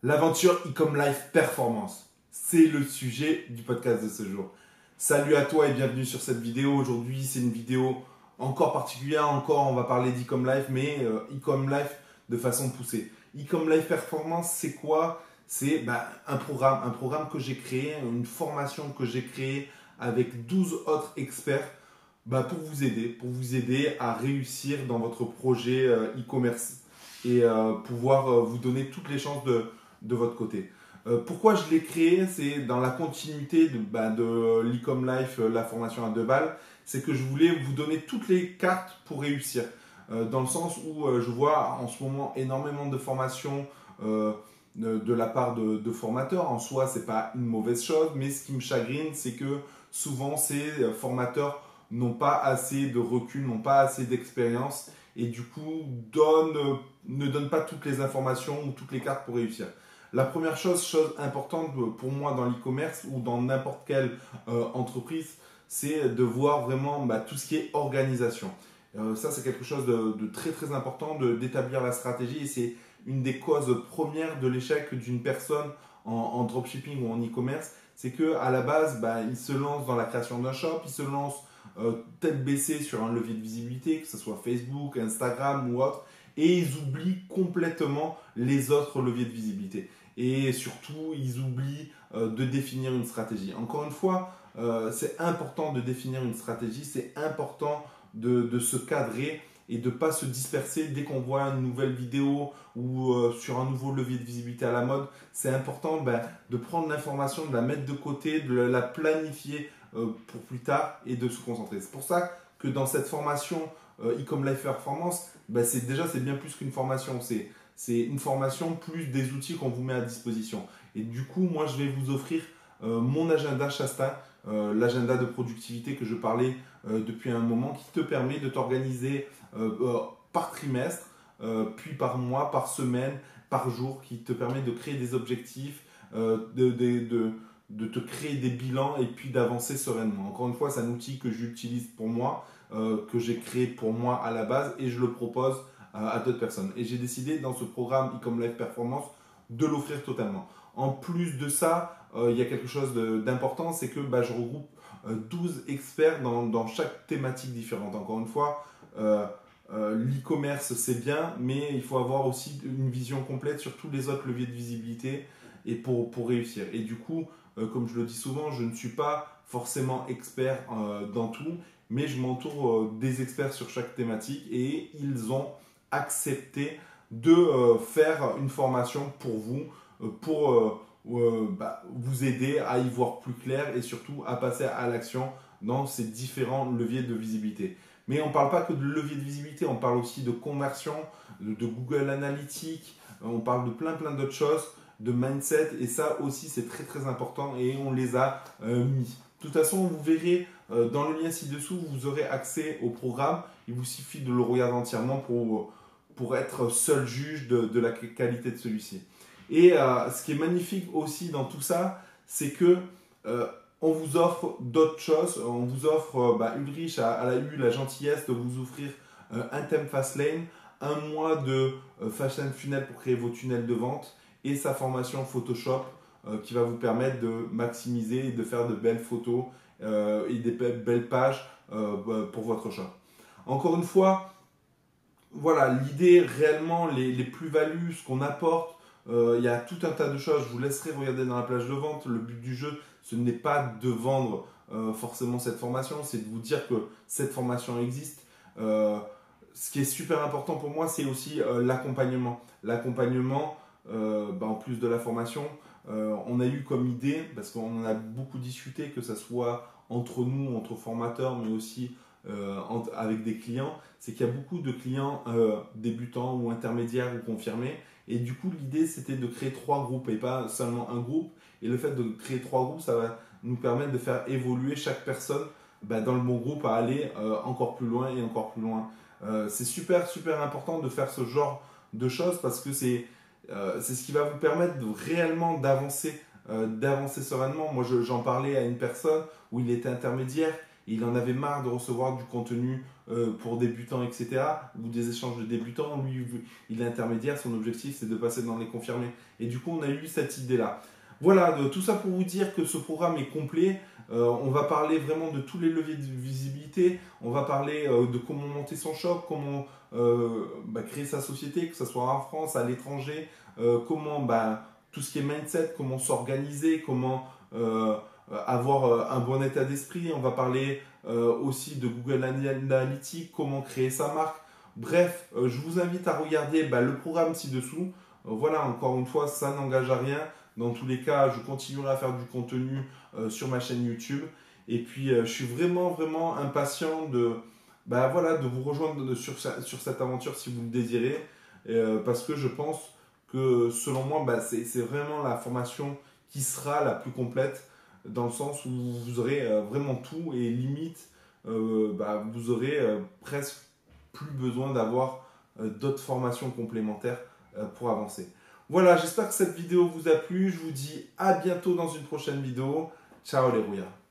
L'aventure Ecom Life Performance, c'est le sujet du podcast de ce jour. Salut à toi et bienvenue sur cette vidéo. Aujourd'hui, c'est une vidéo encore particulière. On va parler d'Ecom Life, mais Ecom Life de façon poussée. Ecom Life Performance, c'est quoi? C'est un programme que j'ai créé, une formation que j'ai créée avec 12 autres experts pour vous aider à réussir dans votre projet e-commerce et pouvoir vous donner toutes les chances de votre côté. Pourquoi je l'ai créé? C'est dans la continuité de l'Ecom Life, la formation à 2 balles. C'est que je voulais vous donner toutes les cartes pour réussir. Dans le sens où je vois en ce moment énormément de formations de la part de formateurs. En soi, ce n'est pas une mauvaise chose, mais ce qui me chagrine, c'est que souvent ces formateurs n'ont pas assez de recul, n'ont pas assez d'expérience et du coup ne donnent pas toutes les informations ou toutes les cartes pour réussir. La première chose importante pour moi dans l'e-commerce ou dans n'importe quelle entreprise, c'est de voir vraiment tout ce qui est organisation. Ça, c'est quelque chose de très très important d'établir la stratégie et c'est une des causes premières de l'échec d'une personne en dropshipping ou en e-commerce. C'est qu'à la base, il se lance dans la création d'un shop, il se lance tête baissée sur un levier de visibilité, que ce soit Facebook, Instagram ou autre, et ils oublient complètement les autres leviers de visibilité. Et surtout, ils oublient de définir une stratégie. Encore une fois, c'est important de définir une stratégie, c'est important de se cadrer et de ne pas se disperser dès qu'on voit une nouvelle vidéo ou sur un nouveau levier de visibilité à la mode. C'est important de prendre l'information, de la mettre de côté, de la planifier pour plus tard et de se concentrer. C'est pour ça que dans cette formation Ecom Life Performance, c'est bien plus qu'une formation. C'est une formation plus des outils qu'on vous met à disposition. Et du coup, moi, je vais vous offrir mon agenda Shasta, l'agenda de productivité que je parlais depuis un moment, qui te permet de t'organiser par trimestre, puis par mois, par semaine, par jour, qui te permet de créer des objectifs, de te créer des bilans et puis d'avancer sereinement. Encore une fois, c'est un outil que j'utilise pour moi, que j'ai créé pour moi à la base et je le propose à d'autres personnes. Et j'ai décidé dans ce programme Ecom Life Performance de l'offrir totalement. En plus de ça, il y a quelque chose d'important, c'est que je regroupe 12 experts dans chaque thématique différente. Encore une fois, l'e-commerce c'est bien, mais il faut avoir aussi une vision complète sur tous les autres leviers de visibilité et pour réussir. Et du coup, comme je le dis souvent, je ne suis pas forcément expert dans tout, mais je m'entoure des experts sur chaque thématique et ils ont accepté de faire une formation pour vous, pour vous aider à y voir plus clair et surtout à passer à l'action dans ces différents leviers de visibilité. Mais on ne parle pas que de levier de visibilité, on parle aussi de conversion, de Google Analytics, on parle de plein d'autres choses, de mindset et ça aussi c'est très très important et on les a mis. De toute façon, vous verrez dans le lien ci-dessous, vous aurez accès au programme. Il vous suffit de le regarder entièrement pour être seul juge de la qualité de celui-ci. Et ce qui est magnifique aussi dans tout ça, c'est que on vous offre d'autres choses. On vous offre, Ulrich a eu la gentillesse de vous offrir un thème Fastlane, un mois de Fashion Funnel pour créer vos tunnels de vente et sa formation Photoshop qui va vous permettre de maximiser et de faire de belles photos et des belles pages pour votre shop. Encore une fois, voilà, l'idée réellement, les plus-values, ce qu'on apporte, il y a tout un tas de choses. Je vous laisserai regarder dans la page de vente. Le but du jeu, ce n'est pas de vendre forcément cette formation, c'est de vous dire que cette formation existe. Ce qui est super important pour moi, c'est aussi l'accompagnement. L'accompagnement, en plus de la formation, on a eu comme idée, parce qu'on en a beaucoup discuté, que ce soit entre nous, entre formateurs, mais aussi avec des clients, c'est qu'il y a beaucoup de clients débutants ou intermédiaires ou confirmés. Et du coup, l'idée, c'était de créer 3 groupes et pas seulement un groupe. Et le fait de créer 3 groupes, ça va nous permettre de faire évoluer chaque personne dans le bon groupe à aller encore plus loin et encore plus loin. C'est super important de faire ce genre de choses parce que c'est ce qui va vous permettre réellement d'avancer sereinement. Moi, j'en parlais à une personne où il était intermédiaire il en avait marre de recevoir du contenu pour débutants, etc. ou des échanges de débutants. Lui, il est intermédiaire, son objectif c'est de passer dans les confirmés. Et du coup, on a eu cette idée-là. Voilà, tout ça pour vous dire que ce programme est complet. On va parler vraiment de tous les leviers de visibilité. On va parler de comment monter son shop, comment créer sa société, que ce soit en France, à l'étranger, comment tout ce qui est mindset, comment s'organiser, comment avoir un bon état d'esprit. On va parler aussi de Google Analytics, comment créer sa marque. Bref, je vous invite à regarder le programme ci-dessous. Voilà, encore une fois, ça n'engage à rien. Dans tous les cas, je continuerai à faire du contenu sur ma chaîne YouTube. Et puis, je suis vraiment, vraiment impatient de vous rejoindre sur cette aventure si vous le désirez. Parce que je pense que, selon moi, c'est vraiment la formation qui sera la plus complète, dans le sens où vous aurez vraiment tout et limite, vous aurez presque plus besoin d'avoir d'autres formations complémentaires pour avancer. Voilà, j'espère que cette vidéo vous a plu. Je vous dis à bientôt dans une prochaine vidéo. Ciao les rouillards.